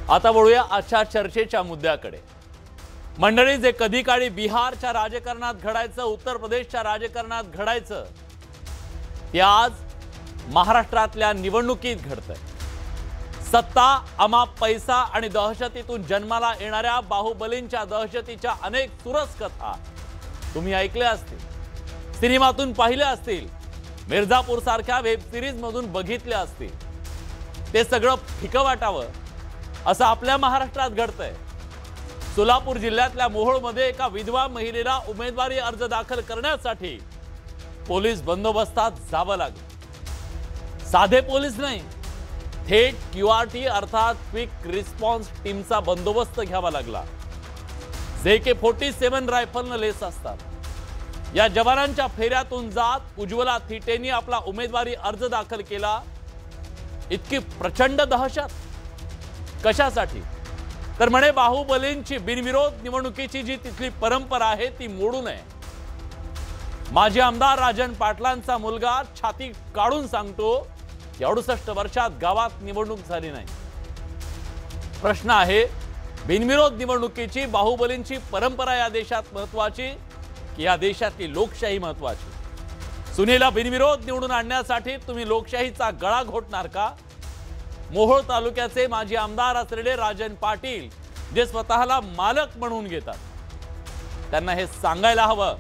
आता वळूया आजच्या चर्चेच्या मुद्द्याकडे। मंडळी, जे कधी काळी बिहारच्या राजकारणात घडायचं, उत्तर प्रदेशच्या राजकारणात घडायचं, ते आज महाराष्ट्रातल्या निवडणुकीत घडतंय। सत्ता, अमाप पैसा आणि दहशतीतून जन्माला येणाऱ्या बाहुबलींच्या दहशतीच्या अनेक सुरस कथा तुम्ही ऐकल्या असतील, सिनेमातून पाहिल्या असतील, मिर्झापूर सारख्या वेब सिरीज मधून बघितल्या असतील। ते सगळं फिकं वाटावं असं आपल्या महाराष्ट्रात घडतंय। सोलापूर जिल्ह्यातल्या मोहोळमध्ये एका विधवा महिलेला उमेदवारी अर्ज दाखल करण्यासाठी पोलीस बंदोबस्तात जावं लागलं। साधे पोलीस नाही, थेट QRT अर्थात क्विक रिस्पॉन्स टीमचा बंदोबस्त घ्यावा लागला। AK-47 रायफलनं लेस असतात। या जवानांच्या फेऱ्यातून जात उज्ज्वला थिटेंनी आपला उमेदवारी अर्ज दाखल केला। इतकी प्रचंड दहशत कशासाठी? तर म्हणे बाहुबलींची बिनविरोध निवडणुकीची जी तिथली परंपरा आहे ती मोडू नये। माजी आमदार राजन पाटलांचा मुलगा छाती काढून सांगतो, 68 वर्षात गावात निवडणूक झाली नाही। प्रश्न आहे, बिनविरोध निवडणुकीची बाहुबलींची परंपरा या देशात महत्त्वाची की या देशातली लोकशाही महत्त्वाची? सुनेला बिनविरोध निवडून आणण्यासाठी तुम्ही लोकशाहीचा गळा घोटणार का? मोहोळ तालुक्याचे माजी आमदार असलेले राजन पाटील, जे स्वतःला मालक म्हणून घेतात, त्यांना हे सांगायला हवं,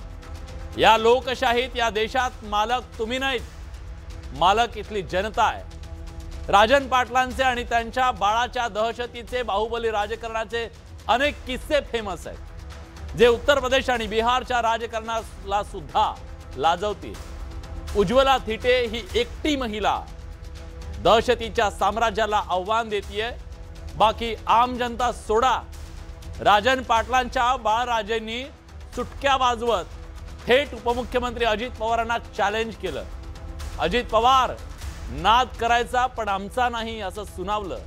या लोकशाहीत या देशात मालक तुम्ही नाहीत, मालक इथली जनता आहे। राजन पाटलांचे आणि त्यांच्या बाळाच्या दहशतीचे, बाहुबली राजकारणाचे अनेक किस्से फेमस आहेत, जे उत्तर प्रदेश आणि बिहारच्या राजकारणाला सुद्धा लाजवतील। उज्ज्वला थिटे ही एकटी महिला दहशतीच्या साम्राज्याला आव्हान देतीये। बाकी आम जनता सोडा। राजन पाटलांच्या बाळराजेंनी चुटक्या वाजवत थेट उपमुख्यमंत्री अजित पवारांना चॅलेंज केलं। अजित पवार, नाद करायचा पण आमचा नाही असं सुनावलं।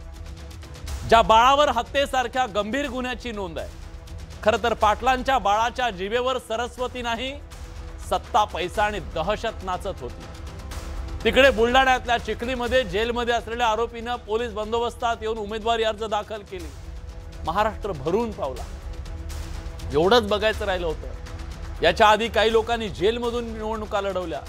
ज्या बाळावर हत्येसारख्या गंभीर गुन्ह्याची नोंद आहे, खरं तर पाटलांच्या बाळाच्या जिभेवर सरस्वती नाही, सत्ता, पैसा आणि दहशत नाचत होती। तिकडे बुलढाण्यातल्या चिखलीमध्ये जेलमध्ये असलेल्या आरोपीनं पोलीस बंदोबस्तात येऊन उमेदवारी अर्ज दाखल केली। महाराष्ट्र भरून पावला। एवढंच बघायचं राहिलं होतं। याच्या आधी काही लोकांनी जेलमधून निवडणुका लढवल्या।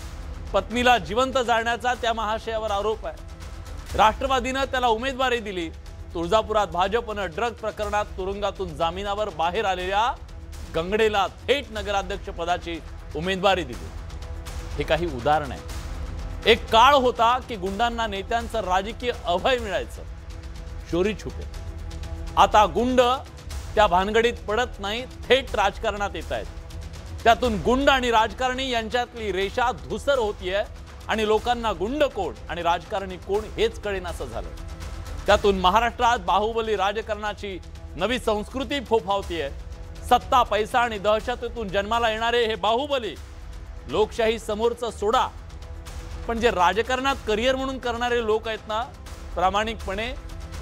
पत्नीला जिवंत जाळण्याचा त्या महाशयावर आरोप आहे। राष्ट्रवादीनं त्याला उमेदवारी दिली। तुळजापुरात भाजपनं ड्रग प्रकरणात तुरुंगातून जामिनावर बाहेर आलेल्या गंगडेला थेट नगराध्यक्ष पदाची उमेदवारी दिली। हे काही उदाहरण आहे। एक काळ होता की गुंडांना नेत्यांचं राजकीय अभय मिळायचं, चोरी छुपे। आता गुंड त्या भानगडीत पडत नाही, थेट राजकारणात येत आहेत। त्यातून गुंड आणि राजकारणी यांच्यातली रेषा धुसर होतीये आणि लोकांना गुंड कोण आणि राजकारणी कोण हेच कळेनासं झालं। त्यातून महाराष्ट्रात बाहुबली राजकारणाची नवी संस्कृती फोफावतीये। सत्ता, पैसा आणि दहशतीतून जन्माला येणारे हे बाहुबली लोकशाही समोरचं सोडा, पण जे राजकारणात करिअर म्हणून करणारे लोक आहेत ना, प्रामाणिकपणे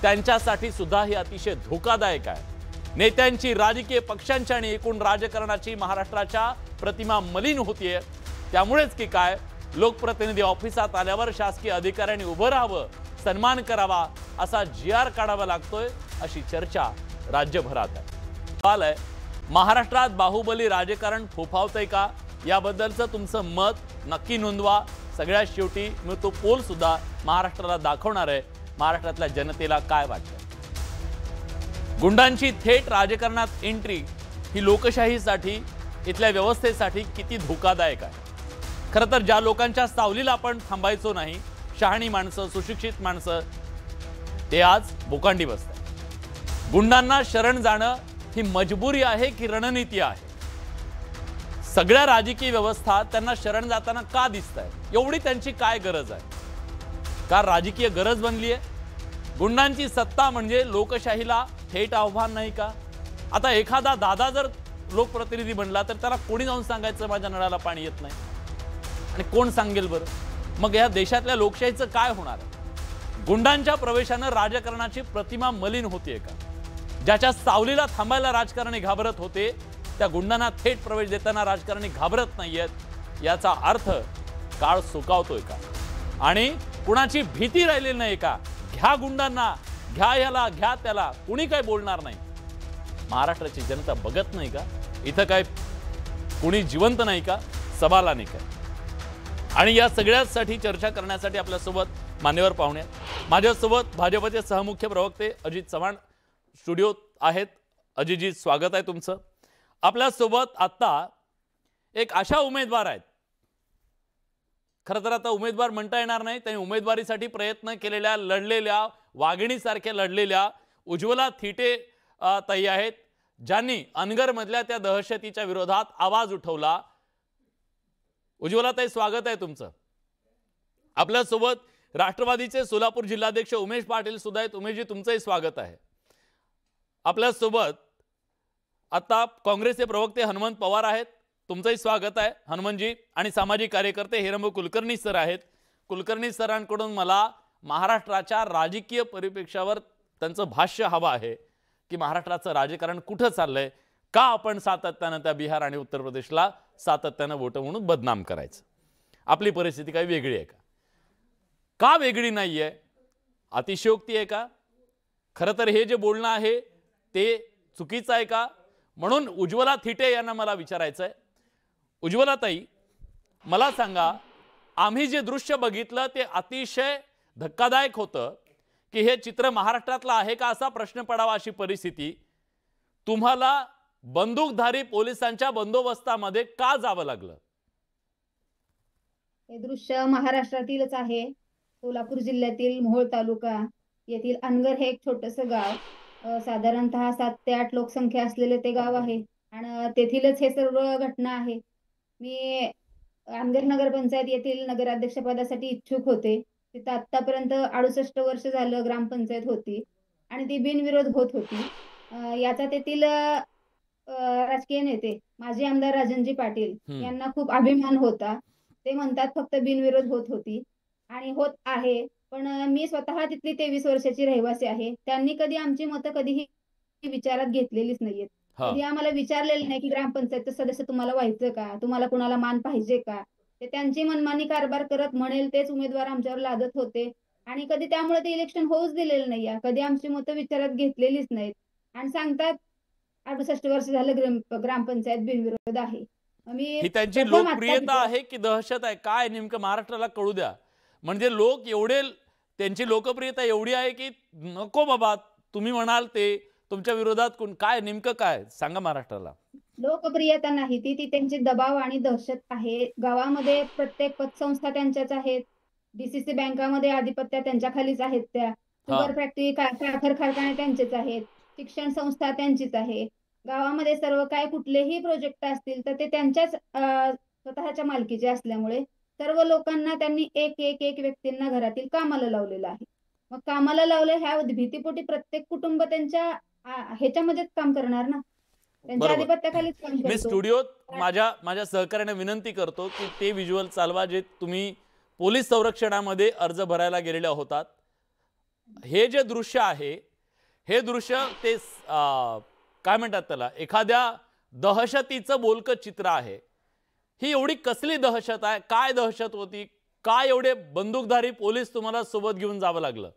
त्यांच्यासाठी सुद्धा हे अतिशय धोकादायक आहे। नेत्यांची, राजकीय पक्षांची आणि एकूण राजकारणाची महाराष्ट्राच्या प्रतिमा मलिन होतीये। त्यामुळेच की काय, लोकप्रतिनिधी ऑफिसात आल्यावर शासकीय अधिकाऱ्यांनी उभं राहावं, सन्मान करावा, असा GR काढावा लागतोय, अशी चर्चा राज्यभरात आहे। सवाल आहे, महाराष्ट्रात बाहुबली राजकारण फोफावतंय का? याबद्दलचं तुमचं मत नक्की नोंदवा। सगळ्यात शेवटी मी तो पोल सुद्धा महाराष्ट्राला दाखवणार आहे, महाराष्ट्रातल्या जनतेला काय वाटतं। गुंडांची थेट राजकारणात एंट्री ही लोकशाहीसाठी, इथल्या व्यवस्थेसाठी किती धोकादायक आहे। खरं तर ज्या लोकांच्या सावलीला आपण थांबायचो नाही, शहाणी माणसं, सुशिक्षित माणसं, ते आज बोकांडी बसतात। गुंडांना शरण जाणं ही मजबुरी आहे की रणनीती आहे? सगळ्या राजकीय व्यवस्था त्यांना शरण जाताना का दिसतायत? एवढी त्यांची काय गरज आहे? का राजकीय गरज बनली आहे? गुंडांची सत्ता म्हणजे लोकशाहीला थेट आव्हान नाही का? आता एखादा दादा जर लोकप्रतिनिधी बनला तर त्याला कोणी जाऊन सांगायचं माझ्या नळाला पाणी येत नाही? आणि कोण सांगेल बरं? मग या देशातल्या लोकशाहीचं काय होणार आहे? गुंडांच्या प्रवेशानं राजकारणाची प्रतिमा मलिन होतीये का? ज्याच्या सावलीला थांबायला राजकारणी घाबरत होते, त्या गुंडांना थेट प्रवेश देताना राजकारणी घाबरत नाहीयेत, याचा अर्थ काळ सुकावतोय का? आणि कुणाची भीती राहिलेली नाही का? घ्या गुंडांना, घ्या याला घ्या त्याला, कुणी काय बोलणार नाही. महाराष्ट्राची जनता बघत नाही का इथं काय कुणी जिवंत नाही का, सवाला नाही का? आणि या सगळ्यासाठी चर्चा करण्यासाठी आपल्यासोबत मान्यवर पाहुणे, माझ्यासोबत भाजपचे सहमुख्य प्रवक्ते अजित चव्हाण स्टुडिओत आहेत. अजितजी, स्वागत आहे तुमचं. आपल्यासोबत आता एक अशा उमेदवार आहेत, खरं तर आता उमेदवार म्हणता येणार नाही, त्यांनी उमेदवारीसाठी प्रयत्न केलेल्या, लढलेल्या, वाघिणीसारख्या लढलेल्या उज्ज्वला थिटे ताई आहेत, ज्यांनी अनगरमधल्या त्या दहशतीच्या विरोधात आवाज उठवला. उज्ज्वला ताई, स्वागत आहे तुमचं. आपल्यासोबत राष्ट्रवादीचे सोलापूर जिल्हाध्यक्ष उमेश पाटील सुद्धा आहेत. उमेशजी, तुमचंही स्वागत आहे. आपल्यासोबत आता काँग्रेसचे प्रवक्ते हनुमंत पवार आहेत, तुमचंही स्वागत आहे हनुमंतजी. आणि सामाजिक कार्यकर्ते हिरंब कुलकर्णी सर आहेत. कुलकर्णी सरांकडून मला महाराष्ट्राच्या राजकीय परिप्रेक्षावर त्यांचं भाष्य हवं आहे की महाराष्ट्राचं राजकारण कुठं चाललंय, का आपण सातत्यानं त्या बिहार आणि उत्तर प्रदेशला सातत्यानं वोट म्हणून बदनाम करायचं. आपली परिस्थिती काही वेगळी आहे का वेगळी नाहीये? अतिशयोक्ती आहे का? खरं तर हे जे बोलणं आहे ते चुकीचं आहे का? म्हणून उज्ज्वला थिटे यांना मला विचारायचं आहे. उज्ज्वला ताई, मला सांगा, आम्ही जे दृश्य बघितलं ते अतिशय धक्कादायक होतं की हे चित्र महाराष्ट्रातलं आहे का असा प्रश्न पडावा अशी परिस्थिती. तुम्हाला बंदूकधारी पोलिसांच्या बंदोबस्तामध्ये का जावं लागलं? हे दृश्य महाराष्ट्रातीलच आहे. सोलापूर जिल्ह्यातील मोहोळ तालुका येथील अनगर हे एक छोटंसं गाव, साधारणतः 7 ते 8 लोकसंख्या असलेले ते गाव आहे आणि तेथीलच हे सर्व घटना आहे. मी अनगर नगरपंचायत येथील नगराध्यक्षपदासाठी इच्छुक होते. तिथं आतापर्यंत 68 वर्ष झालं ग्रामपंचायत होती आणि ती बिनविरोध होत होती. याचा तेथील राजकीय नेते माजी आमदार राजनजी पाटील यांना खूप अभिमान होता. ते म्हणतात फक्त बिनविरोध होत होती आणि होत आहे. पण मी स्वतः तिथली 23 वर्षाची रहिवासी आहे. त्यांनी कधी आमची मतं कधीही विचारात घेतलेलीच नाहीयेत. कधी आम्हाला विचारलेलं नाही की ग्रामपंचायतचं सदस्य तुम्हाला व्हायचं का, तुम्हाला कुणाला मान पाहिजे का. ते त्यांची मनमानी कारभार करत म्हणेल तेच उमेदवार आमच्यावर लादत होते आणि कधी त्यामुळे ते इलेक्शन होऊच दिलेलं नाही. कधी आमची मतं विचारात घेतलेलीच नाहीत आणि सांगतात 68 वर्ष झालं ग्रामपंचायत बिनविरोध आहे. ही त्यांची लोकप्रियता आहे की दहशत आहे, काय नेमकं महाराष्ट्राला कळू द्या. म्हणजे लोक एवढे, त्यांची लोकप्रियता एवढी आहे की नको बाबा तुम्ही म्हणाल ते तुमच्या विरोधात कोण, काय नेमकं काय सांगा महाराष्ट्राला. लोकप्रियता नाही, ती त्यांची दबाव आणि दहशत आहे. गावामध्ये प्रत्येक पतसंस्था त्यांच्याच आहेत. डीसीसी बँकामध्ये आधिपत्य त्यांच्या खालीच आहेत. त्या शुगर फॅक्टरी, साखर कारखाने त्यांचेच आहेत. शिक्षण संस्था त्यांचीच आहे. गावामध्ये सर्व काय कुठलेही प्रोजेक्ट असतील तर ते त्यांच्याच स्वतःच्या मालकीचे असल्यामुळे सर्व लोकांना त्यांनी एक एक एक व्यक्तींना घरातील कामाला लावलेलं आहे. मग कामाला लावलं ह्या भीतीपोटी प्रत्येक कुटुंब त्यांच्या ह्याच्यामध्येच काम करणार ना, त्यांच्या आधिपत्याखालीच काम करतो. मी स्टुडिओत माझ्या सहकार्याने विनंती करतो की ते व्हिज्युअल चालवा जे तुम्ही पोलीस संरक्षणामध्ये अर्ज भरायला गेलेल्या होतात. हे जे दृश्य आहे हे दृश्य ते काय म्हणतात त्याला, एखाद्या दहशतीचं बोलकं चित्र आहे. ही एवढी कसली दहशत आहे, काय दहशत होती, काय एवढे बंदूकधारी पोलीस तुम्हाला सोबत घेऊन जावं लागलं?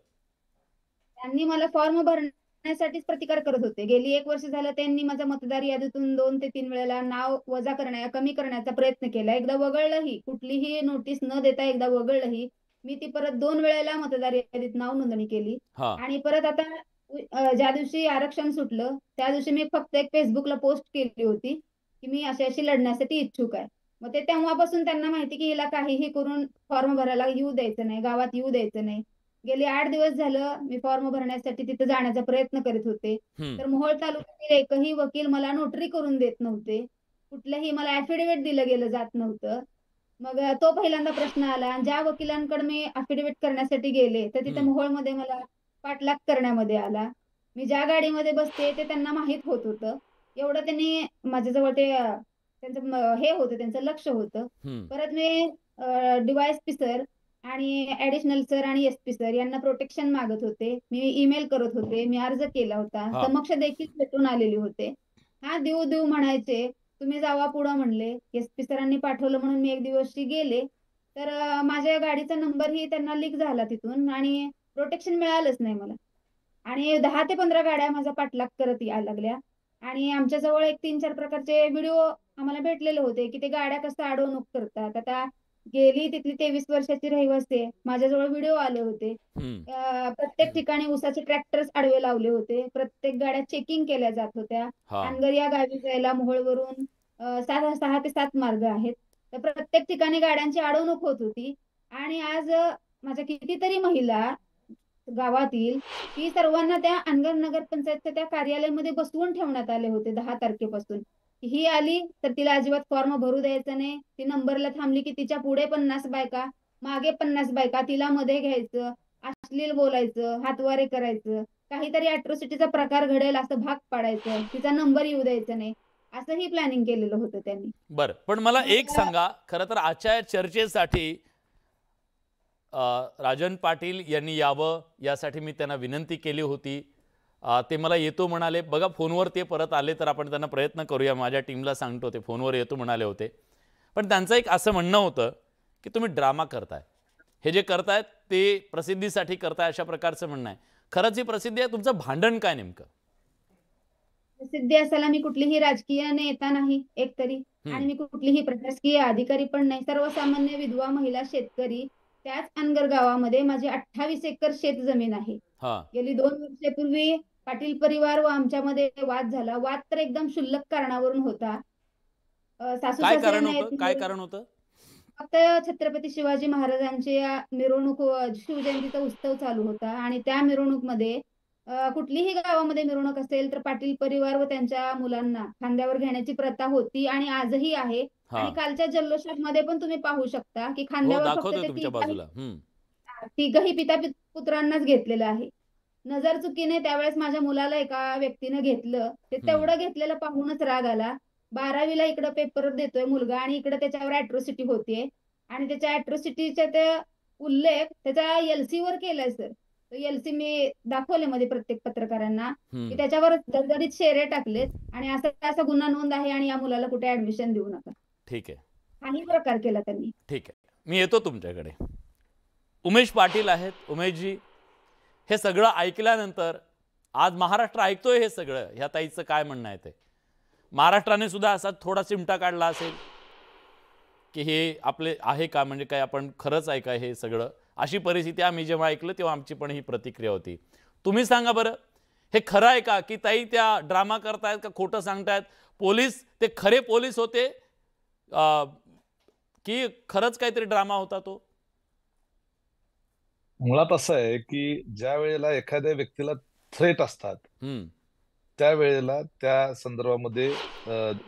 त्यांनी मला फॉर्म भरण्यासाठीच प्रतिकार करत होते. गेली 1 वर्ष झालं त्यांनी माझ्या मतदार यादीतून 2 ते 3 वेळेला नाव वजा कमी करण्याचा प्रयत्न केला. एकदा वगळलंही, कुठलीही नोटीस न देता एकदा वगळलंही. मी ती परत 2 वेळेला मतदार यादीत नाव नोंदणी केली आणि परत आता ज्या दिवशी आरक्षण सुटलं त्या दिवशी मी फक्त एक फेसबुकला पोस्ट केली होती की मी अशी लढण्यासाठी इच्छुक आहे. मग ते तेव्हापासून त्यांना माहिती की हिला काहीही करून फॉर्म भरायला येऊ द्यायचं नाही, गावात येऊ द्यायचं नाही. गेले 8 दिवस झालं मी फॉर्म भरण्यासाठी तिथे जाण्याचा प्रयत्न करीत होते. तर मोहोळ तालुक्यातील एकही वकील मला नोटरी करून देत नव्हते. कुठल्याही मला ऍफिडेव्हिट दिलं गेलं जात नव्हतं. मग तो पहिल्यांदा प्रश्न आला आणि ज्या वकिलांकडे मी ऍफिडेव्हिट करण्यासाठी गेले तर तिथे मोहोळमध्ये मला पाठलाग करण्यामध्ये आला. मी ज्या गाडीमध्ये बसते ते त्यांना माहित होत होतं. एवढं त्यांनी माझ्याजवळ ते त्यांचं हे होतं, त्यांचं लक्ष होतं. परत मी डीवायएसपी सर आणि ऍडिशनल सर आणि एसपी सर यांना प्रोटेक्शन मागत होते. मी ईमेल करत होते, मी अर्ज केला होता, समक्ष देखील भेटून आलेले होते. देऊ देऊ म्हणायचे, तुम्ही जावा पुढं म्हणले. एसपी सरांनी पाठवलं म्हणून मी एक दिवशी गेले तर माझ्या गाडीचा नंबरही त्यांना लीक झाला तिथून आणि प्रोटेक्शन मिळालंच नाही मला. आणि 10 ते 15 गाड्या माझा पाठलाग करत यायला लागल्या. आणि आमच्याजवळ एक 3-4 प्रकारचे व्हिडिओ आम्हाला भेटलेले होते की ते गाड्या कसं अडवणूक करतात. आता गेली तिथली 23 वर्षाची रहिवासी आहे. माझ्याजवळ व्हिडिओ आले होते. हम्म. प्रत्येक ठिकाणी ऊसाचे ट्रॅक्टर्स आडवे लावले होते. प्रत्येक गाड्या चेकिंग केल्या जात होत्या. हा. अनगर या गावी जायला मोहोळवरून 6 ते 7 मार्ग आहेत. तर प्रत्येक ठिकाणी गाड्यांची अडवणूक होत होती. आणि आज माझ्या कितीतरी महिला गावातील ती सर्वांना त्या अनगर नगर पंचायतच्या त्या कार्यालयामध्ये बसवून ठेवण्यात आले होते 10 तारखेपासून. ही आली तर तिला अजिबात फॉर्म भरू द्यायचा नाही. ती नंबरला थांबली की तिच्या पुढे 50 बायका, मागे 50 बायका, तिला मध्ये घ्यायचं, अश्लील बोलायचं, हातवारे करायचं, काहीतरी अॅट्रॉसिटीचा प्रकार घडेल असं भाग पाडायचं, तिचा नंबर येऊ द्यायचा नाही, असंही प्लॅनिंग केलेलं होतं त्यांनी. बरं, पण मला एक मग सांगा, खरं तर आजच्या चर्चेसाठी राजन पाटील यांनी यावं यासाठी मी त्यांना विनंती केली होती. ते मला येतो म्हणाले. बघा, फोनवर ते परत आले तर आपण त्यांना प्रयत्न करूया. माझ्या टीमला सांगतो, ते फोनवर येतो म्हणाले होते. पण त्यांचं एक असं म्हणणं होतं की तुम्ही ड्रामा करताय, हे जे करतायत ते प्रसिद्धीसाठी करताय, अशा प्रकारचं म्हणणं आहे. खरंच ही प्रसिद्धी आहे? तुमचं भांडण काय नेमकं? प्रसिद्धी असायला मी कुठलीही राजकीय नेता नाही एकतरी, आणि मी कुठलीही प्रशासकीय अधिकारी पण नाही. सर्वसामान्य विधवा महिला शेतकरी. त्याच अनगर गावामध्ये माझी 28 एकर शेत जमीन आहे. गेली 2 वर्षापूर्वी पाटील परिवार व आमच्यामध्ये वाद झाला. वाद तर एकदम क्षुल्लक कारणावरून होता. सासू काय कारण सासऱ्यांना होतं? काय कारण होतं? फक्त छत्रपती शिवाजी महाराजांची मिरवणूक, शिवजयंतीचा उत्सव चालू होता आणि त्या मिरवणूकमध्ये कुठलीही गावामध्ये मिरवणूक असेल तर पाटील परिवार व त्यांच्या मुलांना खांद्यावर घेण्याची प्रथा होती आणि आजही आहे. आणि कालच्या जल्लोषामध्ये पण तुम्ही पाहू शकता की हो, खांद्यावर फक्त दाखवतोय ते तुमच्या बाजूला. तिघही पिता पुत्रांनाच घेतलेलं आहे. नजर चुकीने त्यावेळेस माझ्या मुलाला एका व्यक्तीने घेतलं. ते तेवढं घेतलेलं पाहूनच राग आला. 12वीला इकडं पेपर देतोय मुलगा आणि इकडे त्याच्यावर अॅट्रॉसिटी होतीये. आणि त्याच्या अॅट्रॉसिटीचा ते उल्लेख त्याच्या एलसी वर केलाय सर. तो एलसी मी दाखवले मध्ये प्रत्येक पत्रकारांना की त्याच्यावर दणदणीत शेरे टाकलेत आणि असा असा गुन्हा नोंद आहे आणि या मुलाला कुठे ऍडमिशन देऊ नका. ठीक आहे. हाही प्रकार केला त्यांनी. ठीक आहे, मी येतो तुमच्याकडे. उमेश पाटील आहेत. उमेशजी, हे सगळं ऐकल्यानंतर आज महाराष्ट्र ऐकतोय हे सगळं, ह्या ताईचं काय म्हणणं आहे ते. महाराष्ट्राने सुद्धा असा थोडा चिमटा काढला असेल की हे आपले आहे का, म्हणजे काय आपण खरंच आहे का हे सगळं, अशी परिस्थिती आम्ही जेव्हा ऐकलं तेव्हा आमची पण ही प्रतिक्रिया होती. तुम्ही सांगा बरं, हे खरं आहे का की ताई त्या ड्रामा करतायत का खोटं सांगतायत? पोलीस ते खरे पोलीस होते की खरंच काहीतरी ड्रामा होता तो? मुळात असं आहे की ज्या वेळेला एखाद्या व्यक्तीला थ्रेट असतात त्यावेळेला त्या संदर्भामध्ये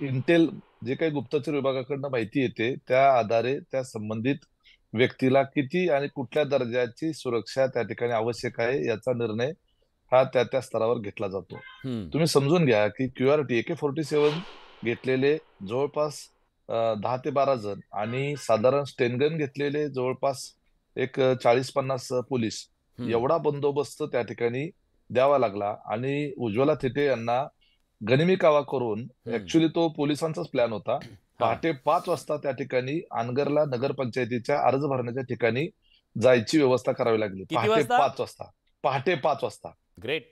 इंटेल जे काही गुप्तचर विभागाकडनं माहिती येते त्या आधारे त्या संबंधित व्यक्तीला किती आणि कुठल्या दर्जाची सुरक्षा त्या ठिकाणी आवश्यक आहे याचा निर्णय हा त्या स्तरावर घेतला जातो. तुम्ही समजून घ्या की QRT AK-47 घेतलेले जवळपास 10 ते 12 जण आणि साधारण स्टेनगन घेतलेले जवळपास एक 40-50 पोलीस, एवढा बंदोबस्त त्या ठिकाणी द्यावा लागला. आणि उज्ज्वला थिटे यांना गनिमी कावा करून, ऍक्च्युली तो पोलिसांचाच प्लॅन होता, पहाटे 5 वाजता त्या ठिकाणी अनगरला नगरपंचायतीच्या अर्ज भरण्याच्या ठिकाणी जायची व्यवस्था करावी लागली. पहाटे 5 वाजता. ग्रेट.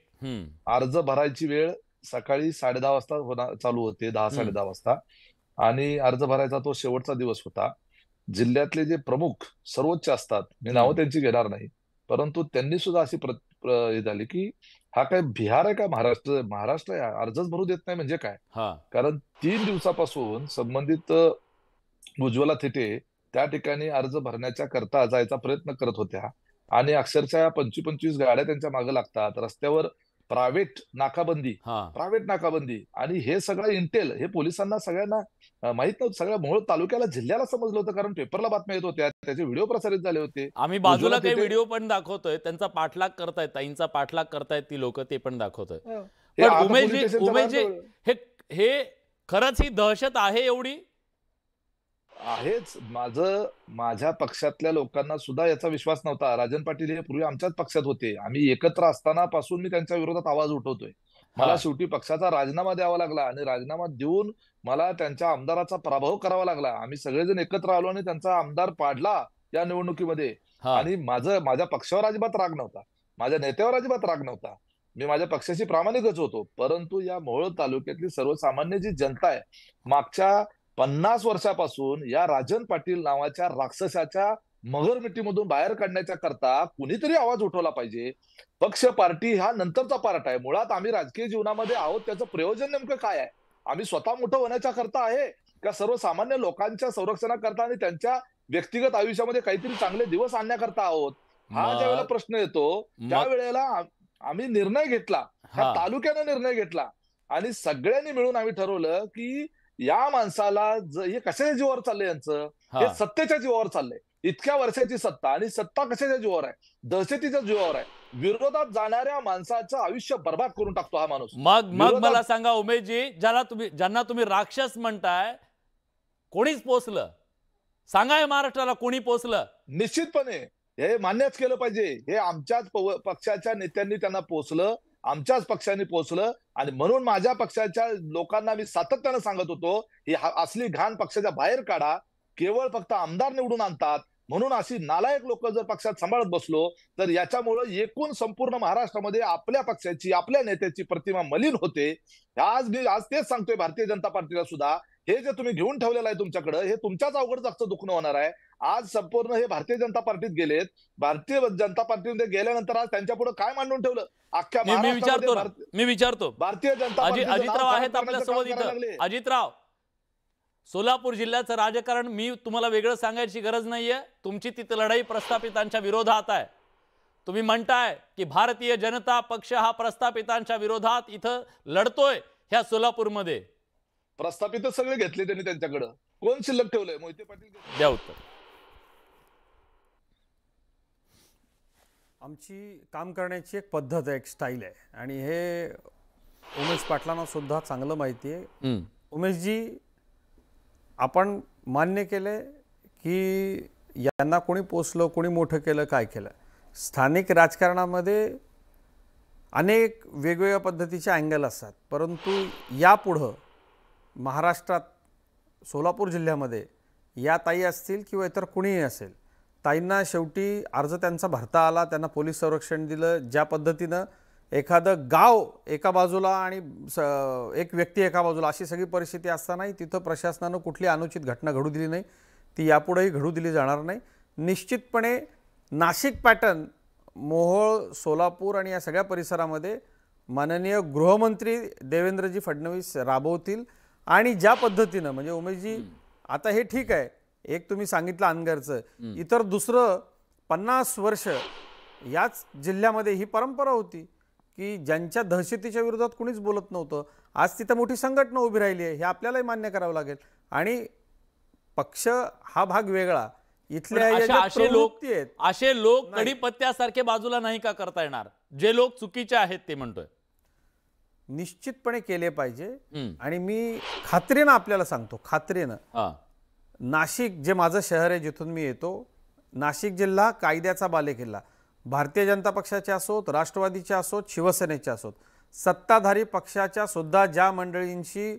अर्ज भरायची वेळ सकाळी 10:30 वाजता चालू होते, 10-10:30 वाजता. आणि अर्ज भरायचा तो शेवटचा दिवस होता. जिल्ह्यातले जे प्रमुख सर्वोच्च असतात, मी नावं त्यांची घेणार नाही, परंतु त्यांनी सुद्धा अशी हे झाली की हा काय बिहार आहे का महाराष्ट्र आहे, अर्जच भरू देत नाही म्हणजे काय. कारण 3 दिवसापासून संबंधित उज्ज्वला थिटे त्या ठिकाणी अर्ज भरण्याच्या करता जायचा प्रयत्न करत होत्या आणि अक्षरशः 25-25 गाड्या त्यांच्या मागे लागतात. रस्त्यावर प्रायव्हेट नाकाबंदी आणि हे सगळं इंटेल हे पोलिसांना सगळ्यांना माहित नव्हतं. सगळ्या मोहोळ तालुक्याला, जिल्ह्याला समजलं होतं, कारण पेपरला बातम्या येत होत्या, त्याचे व्हिडिओ प्रसारित झाले होते. आम्ही बाजूला काही व्हिडिओ पण दाखवतोय, त्यांचा पाठलाग करतायत, ताईंचा पाठलाग करतायत ती लोक, ते पण दाखवतोय. पण उमेशजी, हे खरंच ही दहशत आहे एवढी? आहेच. माझ्या पक्षातल्या लोकांना सुद्धा याचा विश्वास नव्हता. राजन पाटील हे पूर्वी आमच्याच पक्षात होते. आम्ही एकत्र असताना पासून मी त्यांच्या विरोधात आवाज उठवतोय. मला शेवटी पक्षाचा राजीनामा द्यावा लागला आणि राजीनामा देऊन मला त्यांच्या आमदाराचा पराभव करावा लागला. आम्ही सगळेजण एकत्र आलो आणि त्यांचा आमदार पाडला या निवडणुकीमध्ये. आणि माझ्या पक्षावर अजिबात राग नव्हता, माझ्या नेत्यावर अजिबात राग नव्हता, मी माझ्या पक्षाची प्रामाणिकच होतो, परंतु या मोहोळ तालुक्यातली सर्वसामान्य जी जनता आहे, मागच्या 50 वर्षापासून या राजन पाटील नावाच्या राक्षसाच्या मगरमिट्टीमधून बाहेर काढण्याच्या करता कुणीतरी आवाज उठवला पाहिजे. पक्ष पार्टी हा नंतरचा पार्ट आहे. मुळात आम्ही राजकीय जीवनामध्ये आहोत, त्याचं प्रयोजन नेमकं काय आहे? आम्ही स्वतः मोठं होण्याच्या करता आहे का सर्वसामान्य लोकांच्या संरक्षणाकरता आणि त्यांच्या व्यक्तिगत आयुष्यामध्ये काहीतरी चांगले दिवस आणण्याकरता आहोत? हा ज्या वेळेला प्रश्न येतो त्यावेळेला आम्ही निर्णय घेतला, ह्या तालुक्यानं निर्णय घेतला आणि सगळ्यांनी मिळून आम्ही ठरवलं की या माणसाला हे कशाच्या जीवावर चाललंय, यांचं हे सत्तेच्या जीवावर चाललंय. इतक्या वर्षाची सत्ता, आणि सत्ता कशाच्या जीवावर आहे? दहशतीच्या जीवावर आहे. विरोधात जाणाऱ्या माणसाचं आयुष्य बर्बाद करून टाकतो हा माणूस. मग मला सांगा उमेशजी, ज्यांना तुम्ही राक्षस म्हणताय, कोणीच पोचलं? सांगा हे महाराष्ट्राला कोणी पोचलं? निश्चितपणे हे मान्यच केलं पाहिजे. हे आमच्याच पक्षाच्या नेत्यांनी त्यांना पोचलं, आमच्याच पक्षाने पोचलं. आणि म्हणून माझ्या पक्षाच्या लोकांना मी सातत्यानं सांगत होतो, ही असली घाण पक्षाच्या बाहेर काढा. केवळ फक्त आमदार निवडून आणतात म्हणून अशी नालायक लोक जर पक्षात सांभाळत बसलो तर याच्यामुळे एकूण संपूर्ण महाराष्ट्रामध्ये आपल्या पक्षाची, आपल्या नेत्याची प्रतिमा मलिन होते. आज तेच सांगतोय भारतीय जनता पार्टीला सुद्धा, हे जे तुम्ही घेऊन ठेवलेलं आहे तुमच्याकडे, हे तुमच्याच अवघड जास्त दुखणं होणार आहे. आज संपूर्ण हे भारतीय जनता पार्टीत गेलेत. भारतीय जनता पार्टीमध्ये गेल्यानंतर आज त्यांच्या पुढे काय मांडून ठेवलं? अख्ख्या मी विचारतो भारतीय जनता अजितराव आहेत आपल्यासोबत इथं. अजितराव, सोलापूर जिल्ह्याचं राजकारण मी तुम्हाला वेगळं सांगायची गरज नाहीये. तुमची ती लढाई प्रस्थापितांच्या विरोधात आहे. तुम्ही म्हणताय की भारतीय जनता पक्ष हा प्रस्थापितांच्या विरोधात इथं लढतोय ह्या सोलापूरमध्ये. प्रस्थापित सगळे घेतले त्यांनी त्यांच्याकडे, कोण शिल्लक ठेवलंय? मोहिते पाटील. द्या उत्तर. आमची काम करण्याची एक पद्धत आहे, एक स्टाईल आहे, आणि हे उमेश पाटलांना सुद्धा चांगलं माहिती आहे. उमेशजी, आपण मान्य केले की यांना कोणी पोचलं, कोणी मोठं केलं, काय केलं. स्थानिक राजकारणामध्ये अनेक वेगवेगळ्या पद्धतीचे अँगल असतात, परंतु यापुढं महाराष्ट्रात सोलापूर जिल्ह्यामध्ये या ताई असतील किंवा इतर कुणीही असेल, ताईंना शेवटी अर्ज त्यांचा भरता आला, त्यांना पोलीस संरक्षण दिलं. ज्या पद्धतीनं एखादं गाव एका बाजूला आणि एक व्यक्ती एका बाजूला अशी सगळी परिस्थिती असतानाही तिथं प्रशासनानं कुठली अनुचित घटना घडू दिली नाही, ती यापुढेही घडू दिली जाणार नाही. निश्चितपणे नाशिक पॅटर्न मोहोळ, सोलापूर आणि या सगळ्या परिसरामध्ये माननीय गृहमंत्री देवेंद्रजी फडणवीस राबवतील. आणि ज्या पद्धतीनं, म्हणजे उमेशजी, आता हे ठीक आहे, एक तुम्ही सांगितलं अनगरचं, इतर दुसरं 50 वर्ष याच जिल्ह्यामध्ये ही परंपरा होती की ज्यांच्या दहशतीच्या विरोधात कुणीच बोलत नव्हतं. आज तिथं मोठी संघटना उभी राहिली आहे, हे आपल्यालाही मान्य करावं लागेल. आणि पक्ष हा भाग वेगळा, इथल्या असे लोक कडीपत्त्यासारखे बाजूला नाही का करता येणार? जे लोक चुकीचे आहेत ते म्हणतोय. निश्चितपणे केले पाहिजे. आणि मी खात्रीनं आपल्याला सांगतो, खात्रीनं, नाशिक जे माझं शहर आहे, जिथून मी येतो, नाशिक जिल्हा कायद्याचा बालेकिल्ला. भारतीय जनता पक्षाचे असोत, राष्ट्रवादीचे असोत, शिवसेनेचे असोत, सत्ताधारी पक्षाच्या सुद्धा ज्या मंडळींशी,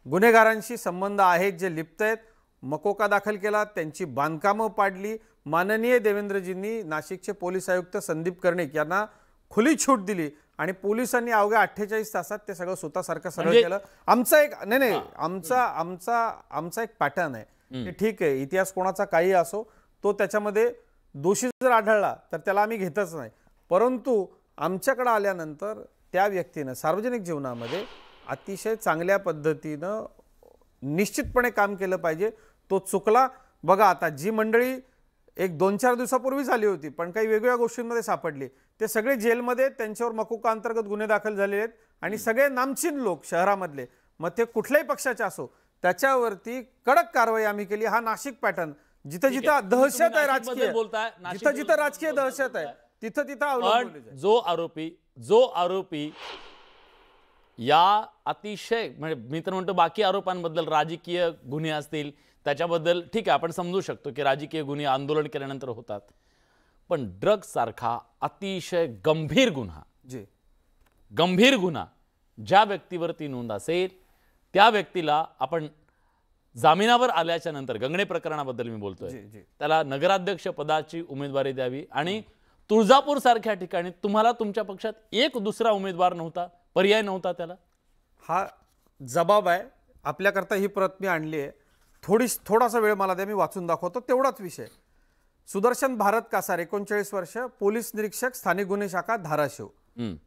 गुन्हेगारांशी संबंध आहेत, जे लिप्त आहेत, मकोका दाखल केला, त्यांची बांधकामं पाडली. माननीय देवेंद्रजींनी नाशिकचे पोलीस आयुक्त संदीप कर्णिक यांना खुली छूट दिली आणि पोलिसांनी अवघ्या 48 तासात ते सगळं स्वतःसारखं सरळ केलं. आमचा एक आमचा एक पॅटर्न आहे. ठीक आहे, इतिहास कोणाचा काही असो, तो त्याच्यामध्ये दोषी जर आढळला तर त्याला आम्ही घेतच नाही, परंतु आमच्याकडे आल्यानंतर त्या व्यक्तीनं सार्वजनिक जीवनामध्ये अतिशय चांगल्या पद्धतीनं निश्चितपणे काम केलं पाहिजे. तो चुकला. बघा, आता जी मंडळी एक 2-4 दिवसापूर्वी झाली होती पण काही वेगवेगळ्या गोष्टींमध्ये सापडली, ते सगळे जेलमध्ये, त्यांच्यावर मकोका अंतर्गत गुन्हे दाखल झालेले आहेत आणि सगळे नामचीन लोक शहरामधले, मग ते कुठल्याही पक्षाचे असो, त्याच्यावरती कडक कारवाई आम्ही केली. हा नाशिक पॅटर्न, जिथं जिथं दहशत आहे राजकीय, जिथं जिथं राजकीय दहशत आहे तिथं तिथं जो आरोपी या अतिशय, म्हणजे मी तर म्हणतो बाकी आरोपांबद्दल राजकीय गुन्हे असतील त्याच्याबद्दल ठीक आहे, आपण समजू शकतो की राजकीय गुन्हे आंदोलन केल्यानंतर होतात, पण ड्रग्ज सारखा अतिशय गंभीर गुन्हा ज्या व्यक्तीवरती नोंद असेल त्या व्यक्तीला आपण जामिनावर आल्याच्या नंतर, गंगणे प्रकरणाबद्दल मी बोलतोय, त्याला नगराध्यक्ष पदाची उमेदवारी द्यावी आणि तुळजापूर सारख्या ठिकाणी तुम्हाला तुमच्या पक्षात एक दुसरा उमेदवार नव्हता, पर्याय नव्हता त्याला? हा जबाब आहे आपल्याकरता, ही प्रत मी आणली आहे. थोडासा वेळ मला द्या, मी वाचून दाखवतो. तेवढाच विषय. सुदर्शन भारत कासार, 39 वर्ष, पोलीस निरीक्षक, स्थानिक गुन्हे शाखा, धाराशिव.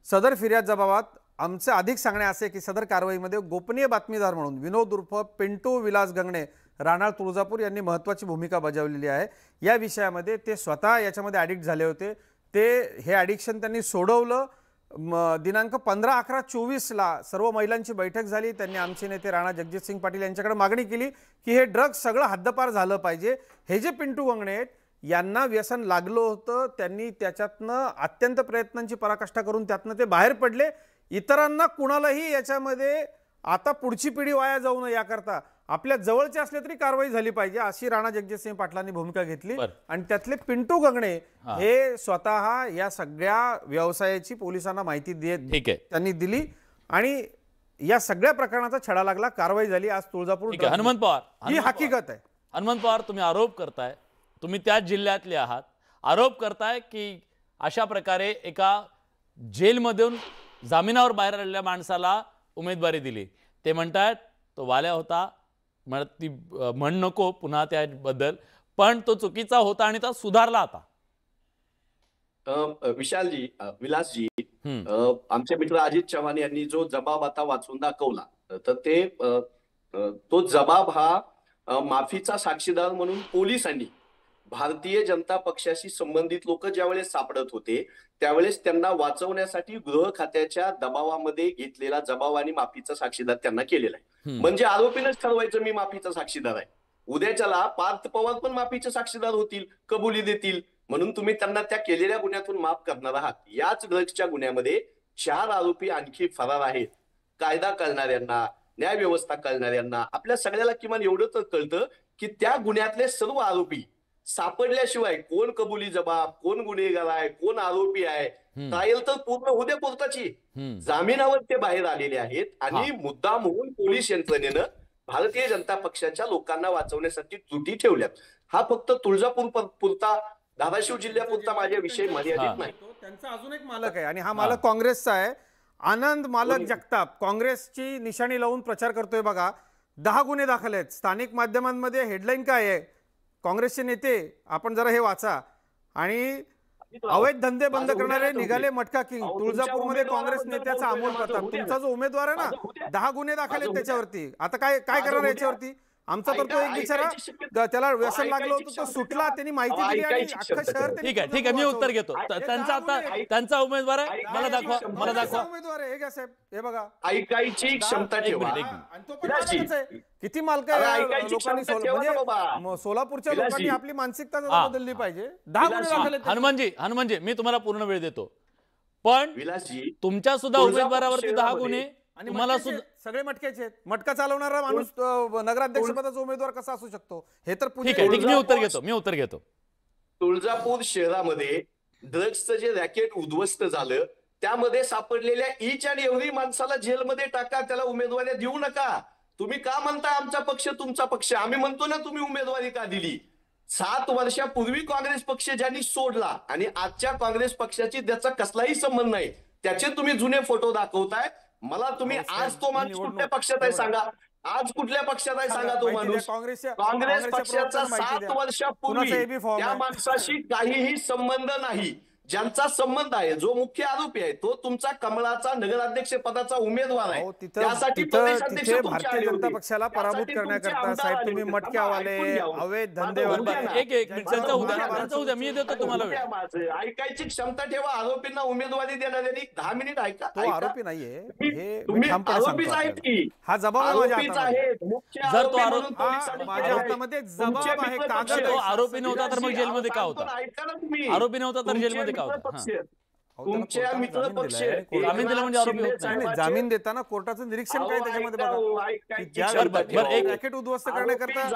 सदर फिर्याद जबाबात आमचे अधिक सांगणे असे की सदर कारवाईमध्ये गोपनीय बातमीदार म्हणून विनोद उर्फ पिंटू विलास गंगणे, राहणार तुळजापूर यांनी महत्त्वाची भूमिका बजावलेली आहे. या विषयामध्ये ते स्वतः याच्यामध्ये ॲडिक्ट झाले होते. हे ॲडिक्शन त्यांनी सोडवलं. दिनांक 15/11/24ला सर्व महिलांची बैठक झाली. त्यांनी आमचे नेते राणा जगजितसिंग पाटील यांच्याकडे मागणी केली की हे ड्रग्ज सगळं हद्दपार झालं पाहिजे. हे जे पिंटू गंगणे आहेत यांना व्यसन लागलं होतं, त्यांनी त्याच्यातनं अत्यंत प्रयत्नांची पराकाष्ठा करून त्यातनं ते बाहेर पडले. इतरांना कुणालाही याच्यामध्ये आता पुढची पिढी वाया जाऊ नये याकरता आपल्या जवळचे असले तरी कारवाई झाली पाहिजे अशी राणा जगजितसिंग पाटलांनी भूमिका घेतली. आणि त्यातले पिंटू गंगणे हे स्वतः या सगळ्या व्यवसायाची पोलिसांना माहिती त्यांनी दिली आणि या सगळ्या प्रकरणाचा छडा लागला, कारवाई झाली. आज तुळजापूर हनुमंत पवार, ही हकीकत आहे. हनुमंत पवार, तुम्ही आरोप करताय, तुम्ही त्याच जिल्ह्यातले आहात, आरोप करताय की अशा प्रकारे एका जेलमधून जामिनावर बाहेर आलेल्या माणसाला उमेदवारी दिली. ते म्हणतात तो वाल्या होता, ती म्हण नको पुन्हा त्याबद्दल, पण तो चुकीचा होता आणि तो सुधारला आता. विशालजी, विलासजी, आमचे मित्र अजित चव्हाण यांनी जो जबाब आता वाचून दाखवला, तर तो जबाब हा माफीचा साक्षीदार म्हणून पोलिसांनी भारतीय जनता पक्षाशी संबंधित लोक ज्यावेळेस सापडत होते त्यावेळेस त्यांना वाचवण्यासाठी गृह खात्याच्या दबावामध्ये घेतलेला जबाब आणि माफीचा साक्षीदार त्यांना केलेला आहे. म्हणजे आरोपीनंच ठरवायचं मी माफीचा साक्षीदार आहे. उद्याच्याला पार्थ पवार पण माफीचे साक्षीदार होतील, कबुली देतील, म्हणून तुम्ही त्यांना त्या केलेल्या गुन्ह्यातून माफ करणार आहात. याच ड्रग्सच्या गुन्ह्यामध्ये 4 आरोपी आणखी फरार आहेत. कायदा कळणाऱ्यांना, न्याय व्यवस्था कळणाऱ्यांना, आपल्या सगळ्याला किमान एवढं तर कळतं की त्या गुन्ह्यातले सर्व आरोपी सापडल्याशिवाय कोण कबुली जबाब, कोण गुन्हेगार आहे, कोण आरोपी आहे, ट्रायल तर पूर्ण होऊ द्या कोर्टाची. जामिनावर ते बाहेर आलेले आहेत आणि मुद्दा म्हणून पोलीस यंत्रणेनं भारतीय जनता पक्षाच्या लोकांना वाचवण्यासाठी त्रुटी ठेवल्यात. हा फक्त तुळजापूर पुरता, धाराशिव जिल्ह्यापुरता माझ्या विषय मर्यादित नाही. त्यांचा अजून एक मालक आहे आणि हा मालक काँग्रेसचा आहे. आनंद मालक जगताप काँग्रेसची निशाणी लावून प्रचार करतोय बघा. 10 गुन्हे दाखल आहेत. स्थानिक माध्यमांमध्ये हेडलाईन काय आहे? काँग्रेसचे नेते, आपण जरा हे वाचा. आणि अवैध धंदे बंद करणारे निघाले मटका किंग. तुळजापूरमध्ये काँग्रेस नेत्याचा अमोल प्रताप, तुमचा जो उमेदवार आहे ना, 10 गुन्हे दाखल आहेत त्याच्यावरती. आता काय करणार याच्यावरती? आमचा तर तो एक बिचारा, त्याला व्यसन लागलं होतं, तो सुटला, त्यांनी माहिती दिली आणि अख्खं शहर. ठीक आहे, मी उत्तर घेतो. त्यांचा आता त्यांचा उमेदवार आहे, मला दाखवा. उमेदवार आहे हे घ्या साहेब, हे बघा. ऐकायची क्षमता ठेवा. किती मालक लोकांनी, म्हणजे सोलापूरच्या लोकांनी आपली मानसिकता बदलली पाहिजे. 10 गुन्हे दाखल आहेत. हनुमानजी, मी तुम्हाला पूर्ण वेळ देतो, पण तुमच्या सुद्धा उमेदवारावरती 10 गुन्हे आणि मला सगळे मटक्याचे आहेत. मटका चालवणारा माणूस नगराध्यक्ष पदाचा उमेदवार कसा असू शकतो? हे तर ठीक आहे, मी उत्तर घेतो. तुळजापूर शहरामध्ये ड्रग्सचं जे रॅकेट उद्ध्वस्त झालं त्यामध्ये सापडलेल्या ईच आणि एव्हरी माणसाला जेलमध्ये टाका, त्याला उमेदवारी देऊ नका. तुम्ही का म्हणताय आमचा पक्ष तुमचा पक्ष? आम्ही म्हणतो ना तुम्ही उमेदवारी का दिली. 7 वर्षापूर्वी काँग्रेस पक्ष ज्यांनी सोडला आणि आजच्या काँग्रेस पक्षाची त्याचा कसलाही संबंध नाही, त्याचे तुम्ही जुने फोटो दाखवताय. मला तुम्ही आज तो माणूस कुठल्या पक्षात आहे सांगा, आज कुठल्या पक्षात आहे सांगा तो माणूस. काँग्रेस पक्षाचा 7 वर्षापूर्वी त्या माणसाशी काहीही संबंध नाही. ज्यांचा संबंध आहे, जो मुख्य आरोपी आहे, तो तुमचा कमळाचा नगराध्यक्ष पदाचा उमेदवार आहे. त्यासाठी प्रदेशाध्यक्ष भारतीय जनता पक्षाला पराभूत करण्याकरता साहेब तुम्ही मटक्यावाले, अवैध धंदेवाले. एक मिनिट मी देतो तुम्हाला. ऐकायची क्षमता ठेवा. आरोपींना उमेदवारी देणाऱ्यांनी 10 मिनिट ऐका. तो आरोपी नाहीये, तुम्ही आरोपीच आहेत की हा जबाब आहेत. जर तो आरोप माझ्या हातामध्ये जबाब आहे, कागद. आरोपी नव्हता तर मग जेलमध्ये का होता? आरोपी नव्हता तर जेलमध्ये तुमच्या मित्र पक्ष जामीन देताना कोर्टाचं निरीक्षण काय त्याच्यामध्ये बघा. रॅकेट उद्ध्वस्त करण्याकरता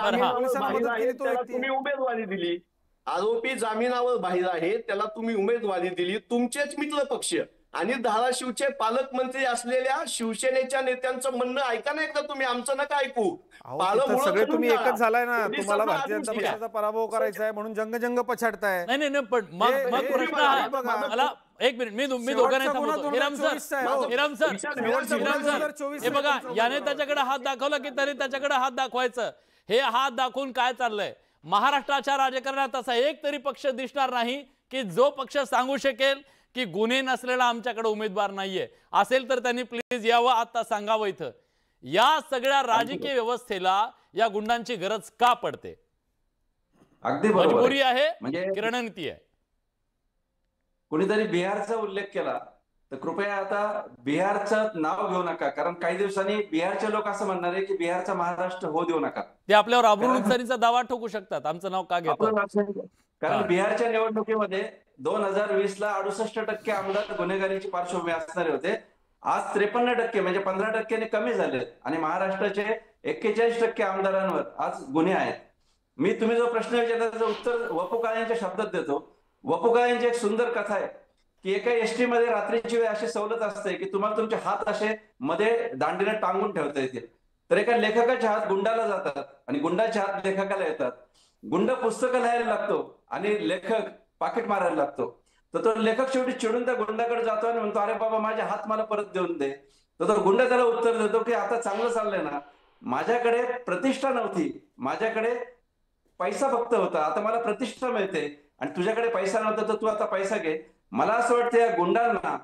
तुम्ही उमेदवारी दिली. आरोपी जामिनावर बाहेर आहे, त्याला तुम्ही उमेदवारी दिली. तुमचेच मित्र पक्ष आणि धाराशिवचे पालकमंत्री असलेल्या शिवसेनेच्या नेत्यांचं म्हणणं ऐका ना एकदा तुम्ही, आमचं नका ऐकू. तिथं सगळे तुम्ही एकच झालाय ना, पोलिसांना तुम्हाला भारतीय आदेश जनता द्या. पक्षाचा पराभव करायचा आहे म्हणून जंग पछाडताय. नाही नाही नाही, पण मग प्रश्न हा मला एक मिनिट, मी दोघांनाही थांबवतो. हिराम सर, हे बघा, याने त्याच्याकडे हात दाखवला की तरी त्याच्याकडे हात दाखवायचं. हे हात दाखवून काय चाललंय? महाराष्ट्राच्या राजकारणात असा एक तरी पक्ष दिसणार नाही की जो पक्ष सांगू शकेल की गुन्हे नसलेला आमच्याकडे उमेदवार नाहीये. असेल तर त्यांनी प्लीज यावं, आता सांगावं इथं. या सगळ्या राजकीय व्यवस्थेला या गुंडांची गरज का पडते? अगदी बरोबर मजबुरी आहे म्हणजे की रणनीती आहे? कोणीतरी बिहारचा उल्लेख केला तर कृपया आता बिहारचं नाव घेऊ नका, कारण काही दिवसांनी बिहारचे लोक असं म्हणणार आहे की बिहारचा महाराष्ट्र होऊ देऊ नका. ते आपल्यावर आबरू नुकसानीचा दावा ठोकू शकतात. आमचं नाव का घेतात? कारण बिहारच्या निवडणुकीमध्ये 2020 ला 68% आमदार गुन्हेगारीची पार्श्वभूमी असणारे होते. आज 53% म्हणजे 15% कमी झाले आणि महाराष्ट्राचे 41% आमदारांवर आज गुन्हे आहेत. तुम्ही जो प्रश्न विचारला त्याचं उत्तर वपू काळेंच्या शब्दात देतो. वपू काळेंची एक सुंदर कथा आहे की एका एसटी मध्ये रात्रीची वेळ अशी सवलत असते की तुम्हाला तुमचे हात असे मध्ये दांडीने टांगून ठेवता येतील. तर एका लेखकाचे हात गुंडाला जातात आणि गुंडाचे हात लेखकाला येतात. गुंड पुस्तकं लिहायला लागतो आणि लेखक पाकिट मारायला लागतो. तर तो लेखक शेवटी चिडून त्या गुंडाकडे जातो आणि म्हणतो, अरे बाबा माझे हात मला परत देऊन दे. तर तो गुंड त्याला उत्तर देतो की आता चांगलं चाललंय ना, माझ्याकडे प्रतिष्ठा नव्हती, माझ्याकडे पैसा फक्त होता, आता मला प्रतिष्ठा मिळते आणि तुझ्याकडे पैसा नव्हता तर तू आता पैसा घे. मला असं वाटतं या गुंडांना,